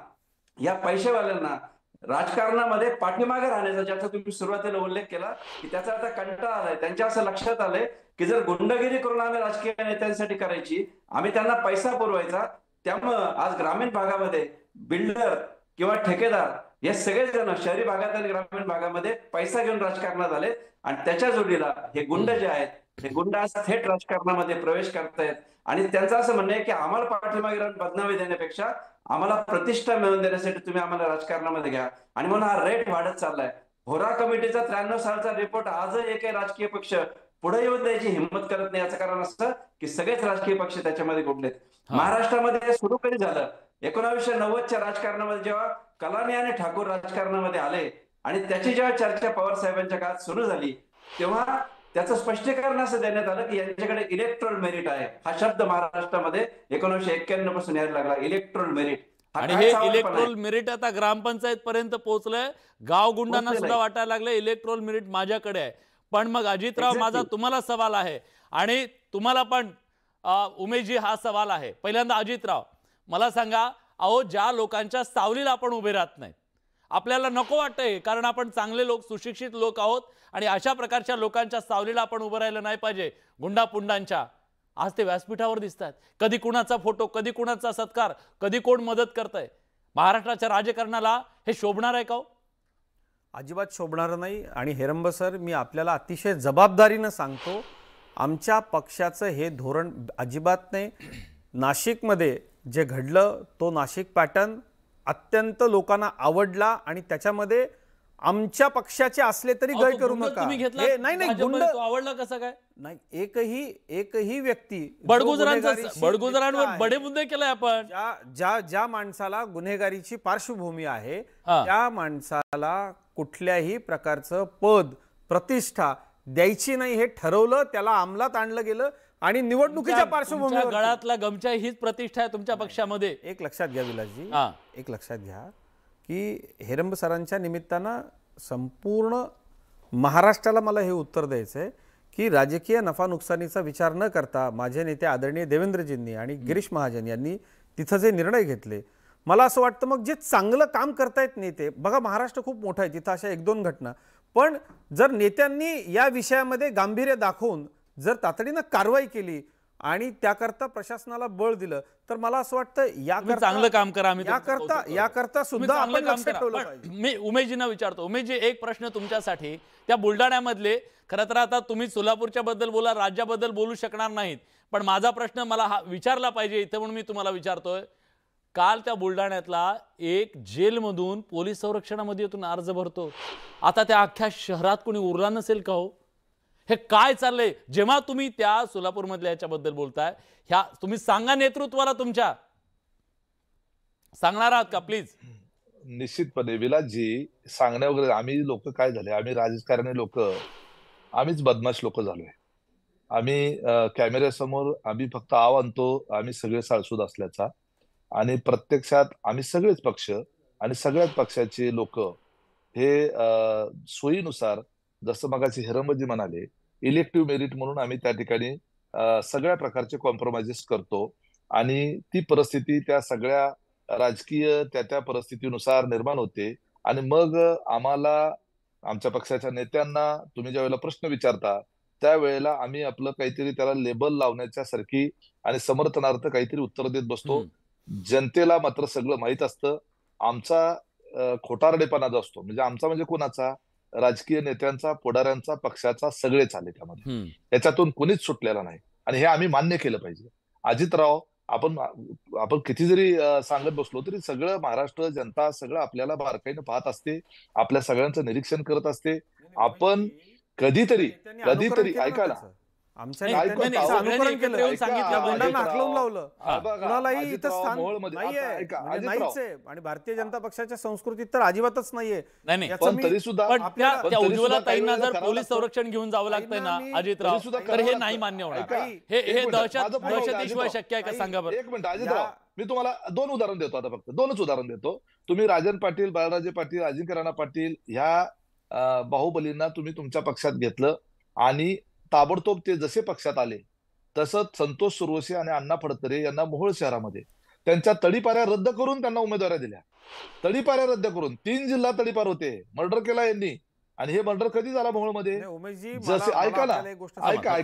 या पैसेवाल्यांना राजकारणामध्ये पाठीमागे राहण्याचा, ज्याचा तुम्ही सुरुवातीला उल्लेख केला की त्याचा आता कंटाळा आलाय. त्यांच्या असं लक्षात आलंय की जर गुंडगिरी करून आम्ही राजकीय नेत्यांसाठी करायची, आम्ही त्यांना पैसा पुरवायचा, त्यामुळं आज ग्रामीण भागामध्ये बिल्डर किंवा ठेकेदार हे सगळेजण शहरी भागात आणि ग्रामीण भागामध्ये पैसा घेऊन राजकारणात आले आणि त्याच्या जोडीला हे गुंड जे आहेत, हे गुंड आज थेट राजकारणामध्ये प्रवेश करतायत आणि त्यांचं असं म्हणणं आहे की आम्हाला पाठीमागे राहून बदनामी देण्यापेक्षा आम्हाला प्रतिष्ठा मिळवून देण्यासाठी तुम्ही आम्हाला राजकारणामध्ये घ्या. आणि म्हणून हा रेट वाढत चाललाय. व्होरा कमिटीचा 93 सालचा रिपोर्ट आजही एकही राजकीय पक्ष पुढे येऊन द्यायची हिंमत करत नाही. याचं कारण असं की सगळेच राजकीय पक्ष त्याच्यामध्ये गुंडलेत. महाराष्ट्रामध्ये सुरू कधी झालं 1990च्या राजकारणामध्ये, जेव्हा कलानी आणि ठाकूर राजकारणामध्ये आले आणि त्याची जेव्हा चर्चा पवार साहेबांच्या काळात सुरू झाली, तेव्हा त्याचं स्पष्टीकरण असं देण्यात आलं की यांच्याकडे इलेक्ट्रोल मेरिट आहे. हा शब्द महाराष्ट्रामध्ये 1991 पासून यायला लागला, इलेक्ट्रोल मेरिट. आणि हे इलेक्ट्रोल मेरिट आता ग्रामपंचायत पर्यंत पोहोचलंय. गाव गुंडांना सुद्धा वाटायला लागलं इलेक्ट्रोल मेरिट माझ्याकडे आहे. पण मग अजितराव, माझा तुम्हाला सवाल आहे आणि तुम्हाला पण उमेशजी हा सवाल आहे. पहिल्यांदा अजितराव, मला सांगा, अहो ज्या लोकांच्या सावलीला आपण उभे राहत नाही, आपल्याला नको वाटतंय कारण आपण चांगले लोक, सुशिक्षित लोक आहोत आणि अशा प्रकारच्या लोकांच्या सावलीला आपण उभं राहिलं नाही पाहिजे, गुंडापुंडांच्या. आज ते व्यासपीठावर दिसतात, कधी कुणाचा फोटो, कधी कुणाचा सत्कार, कधी कोण मदत करतंय. महाराष्ट्राच्या राजकारणाला हे शोभणार आहे का हो? अजिबात शोभणार नाही. आणि हेरंब सर, मी आपल्याला अतिशय जबाबदारीनं सांगतो, आमच्या पक्षाचं हे धोरण अजिबात नाही. नाशिकमध्ये जे घडलं तो नाशिक पॅटर्न अत्यंत लोकांना आवडला आणि त्याच्यामध्ये आमच्या पक्षाचे असले तरी गय करू नका. नाही नाही, गुंड आवडला कसं काय? नाही, एकही व्यक्ती बडगुजरांवर बडे मुद्दे केलाय आपण. ज्या माणसाला गुन्हेगारीची पार्श्वभूमी आहे त्या माणसाला कुठल्याही प्रकारचं पद, प्रतिष्ठा द्यायची नाही हे ठरवलं, त्याला अंमलात आणलं गेलं आणि निवडणुकीच्या पार्श्वभूमीवर गळ्यातला गमछा हीच प्रतिष्ठा आहे तुमच्या पक्षामध्ये. एक लक्षात घ्या विलासजी, एक लक्षात घ्या की हेरंब सरांच्या निमित्तानं संपूर्ण महाराष्ट्राला मला हे उत्तर द्यायचं आहे की राजकीय नफा नुकसानीचा विचार न करता माझे नेते आदरणीय देवेंद्रजींनी आणि गिरीश महाजन यांनी तिथं जे निर्णय घेतले, मला असं वाटतं मग जे चांगलं काम करतायत नेते, बघा महाराष्ट्र खूप मोठा आहे, तिथं अशा 1-2 घटना, पण जर नेत्यांनी या विषयामध्ये गांभीर्य दाखवून जर तातडीनं कारवाई केली आणि त्याकरता प्रशासनाला बळ दिलं तर मला असं वाटतं चांगलं काम करा. याकरता सुद्धा आपण लक्ष ठेवलं पाहिजे. मी उमेशजींना विचारतो. उमेशजी, एक प्रश्न तुमच्यासाठी. त्या बुलढाण्यामधले, खरं तर आता तुम्ही सोलापूरच्या बद्दल बोला, राज्याबद्दल बोलू शकणार नाहीत, पण माझा प्रश्न मला हा विचारला पाहिजे इथे म्हणून मी तुम्हाला विचारतोय. काल त्या बुलढाण्यातला एक जेलमधून पोलीस संरक्षणामध्ये येथून अर्ज भरतो, आता त्या अख्ख्या शहरात कोणी उरला नसेल का हो? हे काय चाललंय? जेव्हा तुम्ही त्या सोलापूरमधल्या ह्याच्याबद्दल बोलताय, ह्या तुम्ही सांगा नेतृत्वाला तुमच्या, सांगणार आहात का प्लीज? निश्चितपणे विलासजी, सांगण्या वगैरे आम्ही लोक काय झाले, आम्ही राजकारणी लोक, आम्हीच बदमाश लोक झालोय. आम्ही कॅमेऱ्यासमोर आम्ही फक्त आव आणतो आम्ही सगळे साळसूद असल्याचा, आणि प्रत्यक्षात आम्ही सगळेच पक्ष आणि सगळ्याच पक्षाचे लोक हे सोयीनुसार, जसं मगाशी हिरमजी म्हणाले, इलेक्टिव्ह मेरिट म्हणून आम्ही त्या ठिकाणी सगळ्या प्रकारचे कॉम्प्रोमाइजेस करतो, आणि ती परिस्थिती त्या सगळ्या राजकीय त्या परिस्थितीनुसार निर्माण होते. आणि मग आम्हाला, आमच्या पक्षाच्या नेत्यांना तुम्ही ज्या वेळेला प्रश्न विचारता त्यावेळेला आम्ही आपलं काहीतरी त्याला लेबल लावण्याच्या सारखी आणि समर्थनार्थ काहीतरी उत्तर देत बसतो. जनतेला मात्र सगळं माहित असतं. आमचा खोटारडेपणा जो असतो, म्हणजे आमचा म्हणजे कोणाचा, राजकीय नेत्यांचा, पुढाऱ्यांचा, पक्षाचा, सगळेच आले त्यामध्ये. याच्यातून कोणीच सुटलेला नाही, आणि हे आम्ही मान्य केलं पाहिजे. अजितराव, आपण किती जरी सांगत बसलो तरी सगळं महाराष्ट्र जनता सगळं आपल्याला बारकाईनं पाहत असते, आपल्या सगळ्यांचं निरीक्षण करत असते. आपण कधीतरी ऐकायला आमच्या अनुकरण केलं, गुंडांना हाकलून लावलं, कुणालाही इथं स्थान नाहीये, आणि भारतीय जनता पक्षाच्या संस्कृतीत तर अजिबातच नाहीये. पण तरी सुद्धा त्या उज्ज्वलाताईंना जर पोलीस संरक्षण घेऊन जावं लागतंय ना अजितराव, तर हे नाही मान्य होणार. हे दहशतीशिवाय शक्य आहे का सांगा बरं? एक मिनिट अजितराव, मी तुम्हाला 2 उदाहरण देतो. आता फक्त 2च उदाहरण देतो. तुम्ही राजन पाटील, बाळराजे पाटील, अजिंक्य राणा पाटील ह्या बाहुबलींना तुम्ही तुमच्या पक्षात घेतलं, आणि ताबडतोब ते जसे पक्षात आले तसंच संतोष सुरवशी आणि अण्णा फडतरे यांना मोहोळ शहरामध्ये त्यांच्या तडीपाऱ्या रद्द करून त्यांना उमेदवाऱ्या दिल्या. तडीपाऱ्या रद्द करून 3 जिल्हा तडीपार होते, मर्डर केला यांनी. आणि हे मर्डर कधी झाला मोहोळमध्ये? जसे ऐका ना, ऐका,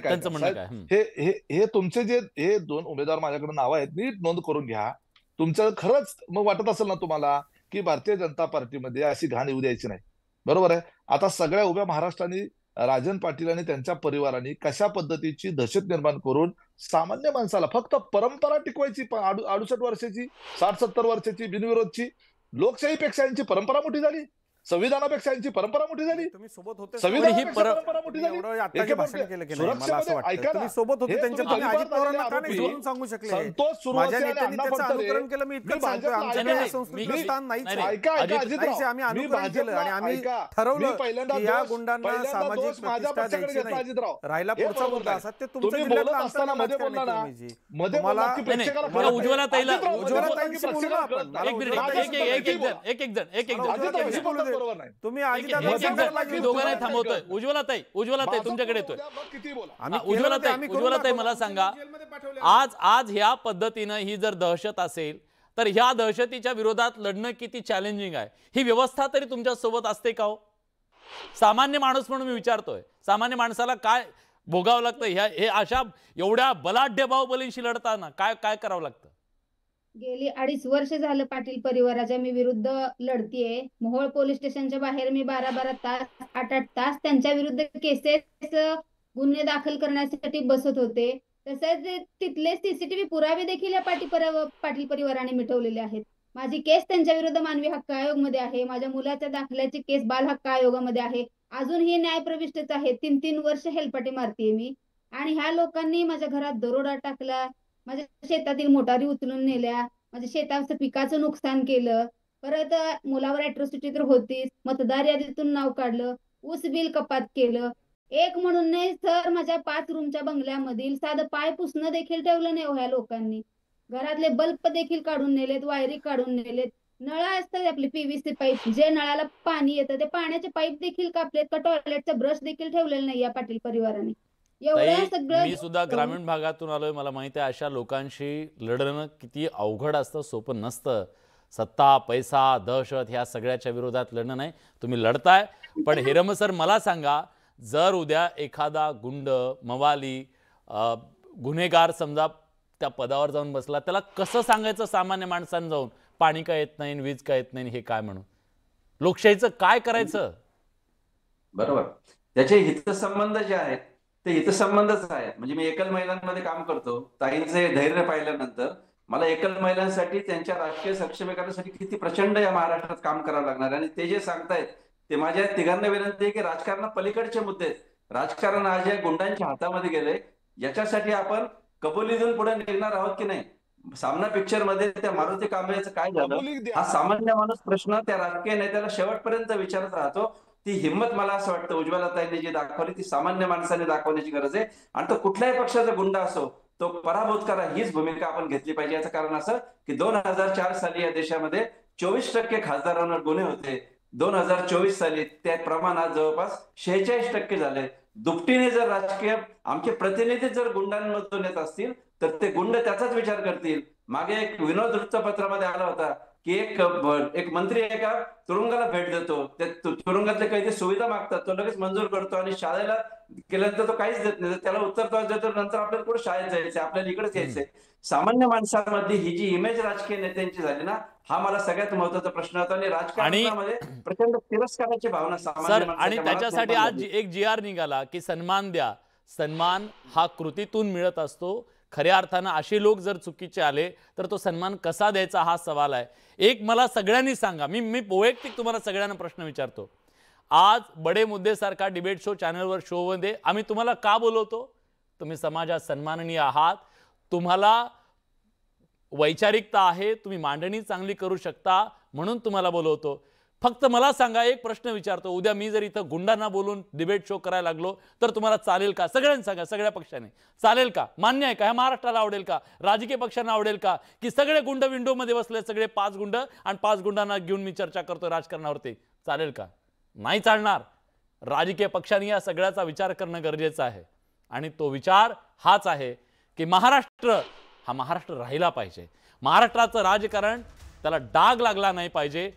हे तुमचे जे हे 2 उमेदवार माझ्याकडे नाव आहेत, नीट नोंद करून घ्या. तुमचं खरंच मग वाटत असेल ना तुम्हाला की भारतीय जनता पार्टीमध्ये अशी घाण येऊ द्यायची नाही, बरोबर आहे. आता सगळ्या उभ्या महाराष्ट्राने राजन पाटील आणि त्यांच्या परिवाराने कशा पद्धतीची दहशत निर्माण करून सामान्य माणसाला फक्त परंपरा टिकवायची, 68 वर्षाची, 60-70 वर्षाची बिनविरोधची, लोकशाहीपेक्षा यांची परंपरा मोठी झाली, संविधानापेक्षा यांची परंपरा मोठी झाली, संविधानापेक्षा परंपरा मोठी झाली. सांगू शकले संतोष सुरवशी आणि अण्णा फडतरे केलं. मी इतकं सांगतोय, आमच्या संस्कृती स्थान नाहीच आहे. आम्ही अनुकरण केलं आणि आम्ही ठरवलं की या गुंडांना सामाजिक प्रतिष्ठा द्यायची नाही. राहिला पुढचा मुद्दा असा, ते तुमच्या जिल्ह्यातला असताना मध्ये बोलला ना, उज्ज्वलाताईला तुम्ही दोघांनाही थांबवतोय. उज्ज्वलाताई तुमच्याकडे येतोय. उज्ज्वलाताई मला सांगा, आज ह्या पद्धतीनं ही जर दहशत असेल तर ह्या दहशतीच्या विरोधात लढणं किती चॅलेंजिंग आहे. ही व्यवस्था तरी तुमच्या सोबत असते का हो? सामान्य माणूस म्हणून मी विचारतोय, सामान्य माणसाला काय भोगावं लागतं हे अशा एवढ्या बलाढ्य बाहुबलींशी लढताना? काय करावं लागतं? गेली 2.5 वर्ष झालं पाटील परिवाराच्या मी विरुद्ध लढतीये. मोहोळ पोलीस स्टेशनच्या बाहेर मी 12-12 तास, 8-8 तास त्यांच्या विरुद्ध केसेस, गुन्हे दाखल करण्यासाठी बसत होते. तसंच तिथले सीसीटीव्ही पुरावे देखील या पाटील परिवाराने मिटवलेले आहेत. माझी केस त्यांच्या विरुद्ध मानवी हक्क आयोग मध्ये आहे. माझ्या मुलाच्या दाखल्याची केस बाल हक्क आयोगामध्ये आहे. अजूनही न्याय प्रविष्टच आहे. 3-3 वर्ष हेलपाटे मारतीये मी. आणि ह्या लोकांनी माझ्या घरात दरोडा टाकला, माझ्या शेतातील मोटारी उचलून नेल्या, माझ्या शेताचं पिकाचं नुकसान केलं, परत मुलावर अॅट्रॉसिटी तर होतीच, मतदार यादीतून नाव काढलं, ऊस बिल कपात केलं. एक म्हणून नाही सर, माझ्या 5 रूमच्या बंगल्यामधील साधं पाय पुसणं देखील ठेवलं नाही ह्या लोकांनी. घरातले बल्ब देखील काढून नेलेत, वायरी काढून नेलेत, नळ असतात आपले PVC पाईप, जे नळाला पाणी येतं ते पाण्याचे पाईप देखील कापलेत, का टॉयलेटचा ब्रश देखील ठेवलेलं नाही या पाटील परिवाराने. मी सुद्धा ग्रामीण भागातून आलोय, मला माहिती आहे अशा लोकांशी लढणं किती अवघड असतं, सोपं नसतं. सत्ता, पैसा, दहशत ह्या सगळ्याच्या विरोधात लढणं नाही, तुम्ही लढताय. पण हिरम सर मला सांगा, जर उद्या एखादा गुंड, मवाली, गुन्हेगार समजा त्या पदावर जाऊन बसला, त्याला कसं सांगायचं सामान्य माणसांना जाऊन, पाणी का येत नाही, वीज का येत नाही, हे काय म्हणून? लोकशाहीचं काय करायचं? बरोबर, त्याचे हितसंबंध जे आहेत ते हितसंबंधच आहेत. म्हणजे मी एकल महिलांमध्ये काम करतो. ताईंचे धैर्य पाहिल्यानंतर मला एकल महिलांसाठी त्यांच्या राजकीय सक्षमीकरणासाठी किती प्रचंड या महाराष्ट्रात काम करावं लागणार. आणि ते जे सांगतायत ते माझ्या तिघांना विनंती आहे की राजकारणा पलीकडचे मुद्दे आहेत. राजकारण आज या गुंडांच्या हातामध्ये गेले, याच्यासाठी आपण कबुलीतून पुढे निघणार आहोत की नाही? सामना पिक्चर मध्ये त्या मारुती कांबळेचं काय झालं हा सामान्य माणूस प्रश्न त्या राजकीय नेत्याला शेवटपर्यंत विचारत राहतो. ती हिंमत मला असं वाटतं उज्ज्वलाताईंनी जी दाखवली ती सामान्य माणसाने दाखवण्याची गरज आहे. आणि तो कुठल्याही पक्षाचा गुंडा असो तो पराभूत करा हीच भूमिका आपण घेतली पाहिजे. याचं कारण असं की 2004 साली या देशामध्ये 24% खासदारांवर गुन्हे होते. 2024 साली त्या प्रमाणात जवळपास 46% झाले. दुपटीने जर राजकीय आमचे प्रतिनिधी जर गुंडांमधून येत असतील तर ते गुंड त्याचाच विचार करतील. मागे एक विनोद वृत्तपत्रामध्ये आला होता की एक मंत्री एका तुरुंगाला भेट देतो. त्या तुरुंगातले काही सुविधा मागतात तो लगेच मंजूर करतो आणि शाळेला केल्यानंतर तो काहीच देत नाही. त्याला उत्तर तो देतो नंतर आपल्याला पुढे शाळेत जायचंय आपल्याला इकडेच यायचंय. सामान्य माणसांमध्ये ही जी इमेज राजकीय नेत्यांची झाली ना हा मला सगळ्यात महत्त्वाचा प्रश्न होता. आणि राजकारणामध्ये प्रचंड तिरस्काराची भावना सामान्य आणि त्याच्यासाठी आज एक GR निघाला की सन्मान द्या. सन्मान हा कृतीतून मिळत असतो. खऱ्या अर्थानं असे लोक जर चुकीचे आले तर तो सन्मान कसा द्यायचा हा सवाल आहे. एक मला सगळ्यांनी सांगा, मी वैयक्तिक तुम्हाला सगळ्यांना प्रश्न विचारतो. आज बडे मुद्दे सारखा डिबेट शो चॅनलवर शोमध्ये आम्ही तुम्हाला का बोलवतो? तुम्ही समाजात सन्माननीय आहात, तुम्हाला वैचारिकता आहे, तुम्ही मांडणी चांगली करू शकता म्हणून तुम्हाला बोलवतो. फक्त मला सांगा, एक प्रश्न विचारतो, उद्या मी जर इथं गुंडांना बोलून डिबेट शो करायला लागलो तर तुम्हाला चालेल का? सगळ्यांनी सांगा, सगळ्या पक्षाने चालेल का? मान्य आहे का? ह्या महाराष्ट्राला आवडेल का? राजकीय पक्षांना आवडेल का की सगळे गुंड विंडोमध्ये बसले, सगळे 5 गुंड आणि 5 गुंडांना घेऊन मी चर्चा करतो राजकारणावरती? चालेल का? नाही चालणार. राजकीय पक्षांनी या सगळ्याचा विचार करणं गरजेचं आहे. आणि तो विचार हाच आहे की महाराष्ट्र हा महाराष्ट्र राहिला पाहिजे. महाराष्ट्राचं राजकारण त्याला डाग लागला नाही पाहिजे.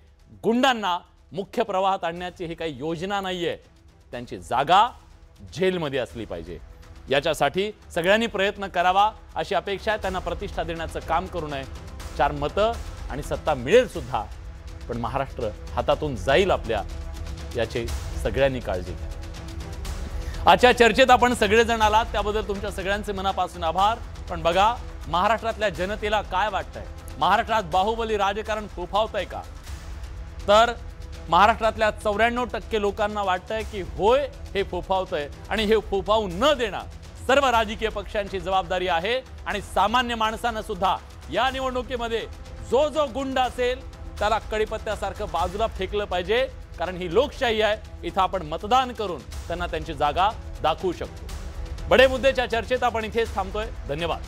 गुंडांना मुख्य प्रवाहात आणण्याची ही काही योजना नाहीये. त्यांची जागा जेलमध्ये असली पाहिजे. याच्यासाठी सगळ्यांनी प्रयत्न करावा अशी अपेक्षा आहे. त्यांना प्रतिष्ठा देण्याचं काम करू नये. 4 मतं आणि सत्ता मिळेल सुद्धा, पण महाराष्ट्र हातातून जाईल आपल्या, याची सगळ्यांनी काळजी घ्या. आजच्या चर्चेत आपण सगळेजण आलात त्याबद्दल तुमच्या सगळ्यांचे मनापासून आभार. पण बघा, महाराष्ट्रातल्या जनतेला काय वाटतंय? महाराष्ट्रात बाहुबली राजकारण फोफावतंय का? तर महाराष्ट्रातल्या 94% लोकांना वाटतंय की होय, हे फोफावतंय. आणि हे फोफावू न देणं सर्व राजकीय पक्षांची जबाबदारी आहे. आणि सामान्य माणसानं सुद्धा या निवडणुकीमध्ये जो गुंड असेल त्याला कळीपत्त्यासारखं बाजूला फेकलं पाहिजे. कारण ही लोकशाही आहे. इथं आपण मतदान करून त्यांना त्यांची जागा दाखवू शकतो. बडे मुद्देच्या चर्चेत आपण इथेच थांबतोय. धन्यवाद.